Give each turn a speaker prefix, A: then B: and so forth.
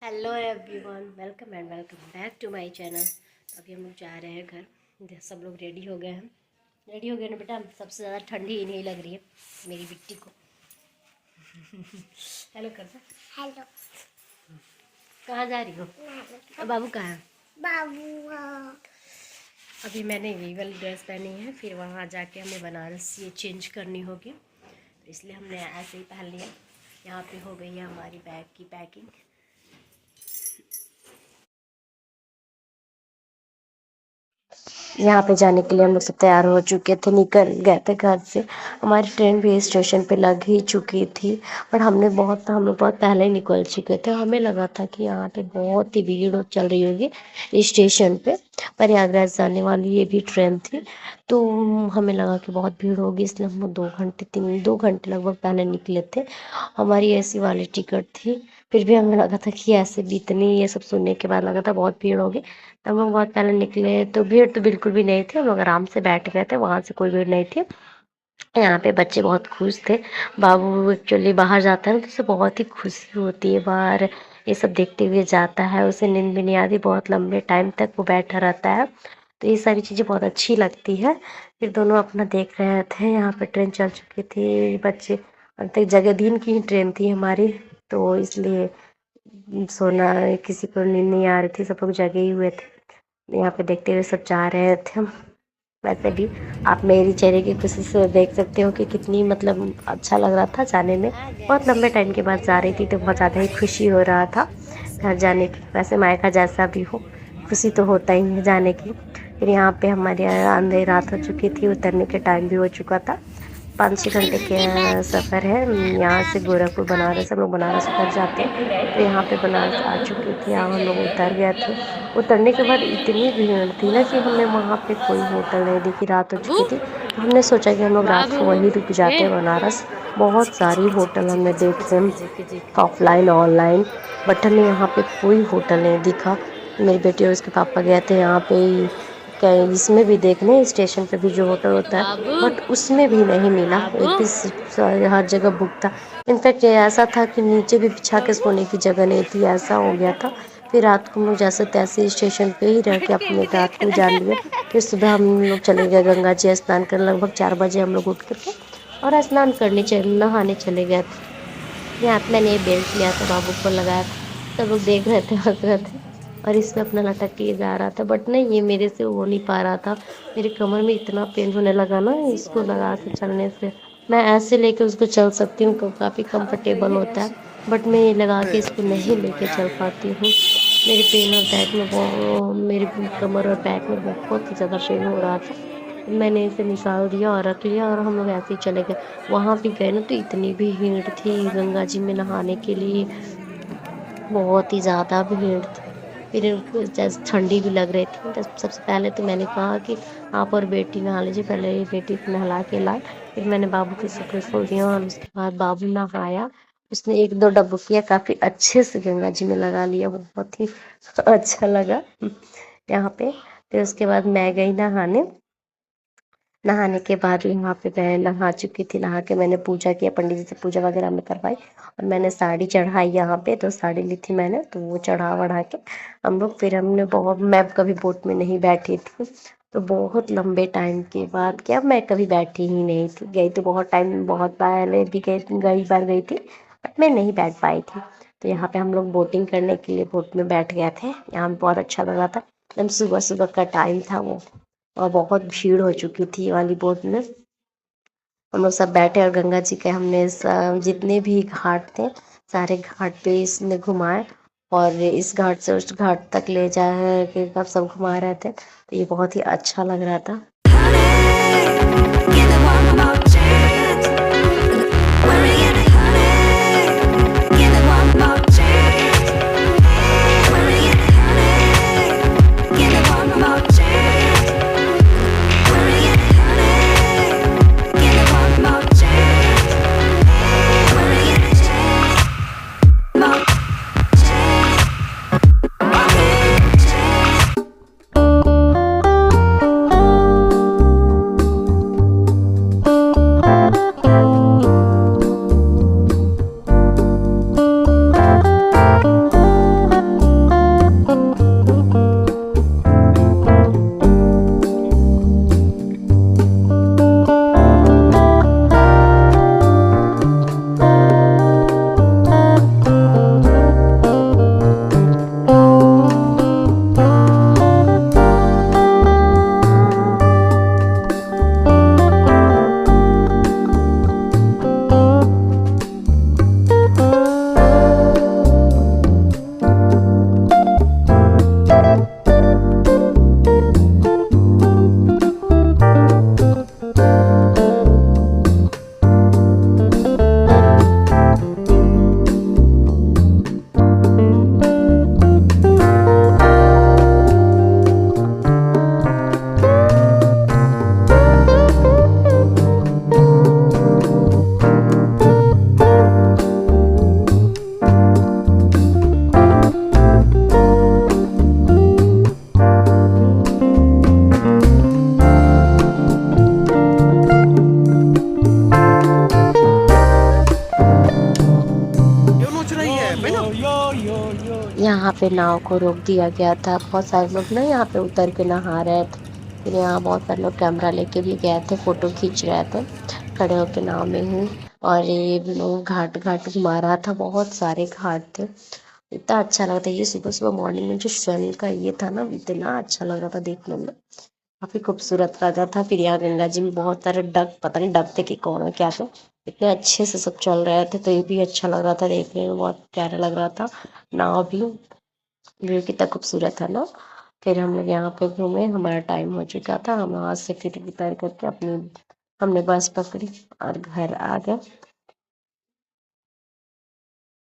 A: Hello everyone, welcome and welcome back to my channel. अभी हम लोग जा रहे हैं घर। सब लोग रेडी हो गए हैं। रेडी हो गए ना बेटा? सबसे ज़्यादा ठंडी इन्हीं लग रही है, मेरी बिट्टी को। हेलो कर दो। हेलो। कहाँ जा रही हो? बाबू कहाँ है? बाबू अभी मैंने ये वाली ड्रेस पहनी है, फिर वहाँ जाके हमें बनारस ये चेंज करनी होगी, तो इसलिए हमने ऐसे ही पहन लिया। यहाँ पे हो गई है हमारी बैग की पैकिंग। यहाँ पे जाने के लिए हम लोग सब तैयार हो चुके थे, निकल गए थे घर से। हमारी ट्रेन भी स्टेशन पे लग ही चुकी थी, पर हम लोग बहुत पहले ही निकल चुके थे। हमें लगा था कि यहाँ पे बहुत ही भीड़ चल रही होगी स्टेशन पे। प्रयागराज जाने वाली ये भी ट्रेन थी, तो हमें लगा कि बहुत भीड़ होगी, इसलिए हम लोग 2 घंटे लगभग पहले निकले थे। हमारी एसी वाली टिकट थी, फिर भी हमें लगा था कि ऐसे भी इतनी, ये सब सुनने के बाद लगा था बहुत भीड़ होगी। हम लोग बहुत पहले निकले तो भीड़ तो बिल्कुल भी नहीं थी, हम लोग आराम से बैठ गए थे, वहाँ से कोई भीड़ नहीं थी। यहाँ पे बच्चे बहुत खुश थे। बाबू एक्चुअली बाहर जाता है ना, तो उसे बहुत ही खुशी होती है, बाहर ये सब देखते हुए जाता है, उसे नींद भी नहीं आती, बहुत लंबे टाइम तक वो बैठा रहता है, तो ये सारी चीज़ें बहुत अच्छी लगती है। फिर दोनों अपना देख रहे थे। यहाँ पे ट्रेन चल चुकी थी, बच्चे तक जगह दिन की ही ट्रेन थी हमारी, तो इसलिए सोना, किसी को नींद नहीं आ रही थी, सब लोग जगे ही हुए थे। यहाँ पे देखते हुए सब जा रहे थे। वैसे भी आप मेरी चेहरे की खुशी से देख सकते हो कि कितनी अच्छा लग रहा था जाने में। बहुत लंबे टाइम के बाद जा रही थी, तो बहुत ज़्यादा ही खुशी हो रहा था घर जाने की। वैसे मायका जैसा भी हो, खुशी तो होता ही है जाने की। फिर यहाँ पे हमारे अंधेरी रात हो चुकी थी, उतरने के टाइम भी हो चुका था। 5-6 घंटे के सफ़र है यहाँ से गोरखपुर बनारस। हम लोग बनारस उतर जाते हैं, तो यहाँ पे बनारस आ चुकी थी। यहाँ हम लोग उतर गए थे। उतरने के बाद इतनी भीड़ थी ना कि हमें वहाँ पे कोई होटल नहीं दिखी, रात हो चुकी थी, तो हमने सोचा कि हम लोग रात को वहीं रुक जाते हैं बनारस। बहुत सारी होटल हमने देखे ऑफलाइन ऑनलाइन, बट हमें यहाँ पे कोई होटल नहीं दिखा। मेरी बेटी और उसके पापा गए थे यहाँ पे क्या इसमें भी देखने, स्टेशन पे भी जो होटल होता है, बट उसमें भी नहीं मिला। एक भी हर जगह बुक था। इनफैक्ट ये ऐसा था कि नीचे भी बिछा के सोने की जगह नहीं थी, ऐसा हो गया था। फिर रात को हम लोग जैसे तैसे स्टेशन पे ही रह के अपने रात को जान लिया। फिर सुबह हम लोग चले गए गंगा जी स्नान कर, लगभग 4 बजे हम लोग उठ करके और स्नान करने नहाने चले गए थे। यहाँ पे मैंने ये बेल्ट लिया था, बाबू को लगाया था, सब लोग देख रहे थे, हंस रहे थे, और इसमें अपना लटक के जा रहा था, बट नहीं, ये मेरे से हो नहीं पा रहा था। मेरी कमर में इतना पेन होने लगा ना इसको लगा के चलने से। मैं ऐसे लेके उसको चल सकती हूँ, काफ़ी कंफर्टेबल होता है, बट मैं ये लगा के इसको नहीं लेके चल पाती हूँ। मेरे पेन और बैक में मेरी कमर और बैक में बहुत ही ज़्यादा पेन हो रहा था। मैंने इसे निकाल दिया और रख लिया, और हम लोग ऐसे ही चले गए। वहाँ भी गए ना, तो इतनी भी भीड़ थी गंगा जी में नहाने के लिए, बहुत ही ज़्यादा भीड़ थी। फिर जैसे ठंडी भी लग रही थी, तो सबसे पहले तो मैंने कहा कि आप और बेटी नहा लीजिए, पहले ये बेटी को नहला के लाए। फिर मैंने बाबू के कपड़े खोल दिया, और उसके बाद बाबू नहाया। उसने 1-2 डुबकियाँ काफ़ी अच्छे से गंगा जी में लगा लिया, बहुत ही अच्छा लगा यहाँ पे। फिर उसके बाद मैं गई नहाने। नहाने के बाद यहाँ पे मैं नहा चुकी थी, नहा के मैंने पूजा किया, पंडित जी से पूजा वगैरह में करवाई, और मैंने साड़ी चढ़ाई यहाँ पे। तो साड़ी ली थी मैंने, तो वो चढ़ा वढ़ा के हम लोग, फिर हमने बहुत, मैं कभी बोट में नहीं बैठी थी, तो बहुत लंबे टाइम के बाद, क्या मैं कभी बैठी ही नहीं थी, गई तो बहुत टाइम, बहुत पहले भी कई बार गई थी, बट मैं नहीं बैठ पाई थी। तो यहाँ पे हम लोग बोटिंग करने के लिए बोट में बैठ गए थे। यहाँ पे बहुत अच्छा लगा था, एकदम सुबह सुबह का टाइम था वो, और बहुत भीड़ हो चुकी थी ये वाली बोट में। हम लोग सब बैठे, और गंगा जी के हमने जितने भी घाट थे, सारे घाट पे इसने घुमाए, और इस घाट से उस घाट तक ले जाए के सब घुमा रहे थे, तो ये बहुत ही अच्छा लग रहा था। यहाँ पे नाव को रोक दिया गया था, बहुत सारे लोग ना यहाँ पे उतर के नहा रहे थे। फिर यहाँ बहुत सारे लोग कैमरा लेके भी गए थे, फोटो खींच रहे थे खड़े होके नाव में ही। और ये लोग घाट घाट घुमा रहा था, बहुत सारे घाट थे। इतना अच्छा लगा था, ये सुबह सुबह मॉर्निंग में जो सन का ये था ना, इतना अच्छा लग रहा था देखने में, काफी खूबसूरत लगा था। फिर यहाँ गंगा जी में बहुत सारे डक, पता नहीं डक थे कि कौन है क्या थे, इतने अच्छे से सब चल रहे थे, तो ये भी अच्छा लग रहा था देखने में, बहुत प्यारा लग रहा था। नाव भी व्यू कितना खूबसूरत है ना। फिर हम लोग यहाँ पे घूमे, हमारा टाइम हो चुका था, हम वहाँ से फिर उतर करके अपनी हमने बस पकड़ी और घर आ गए।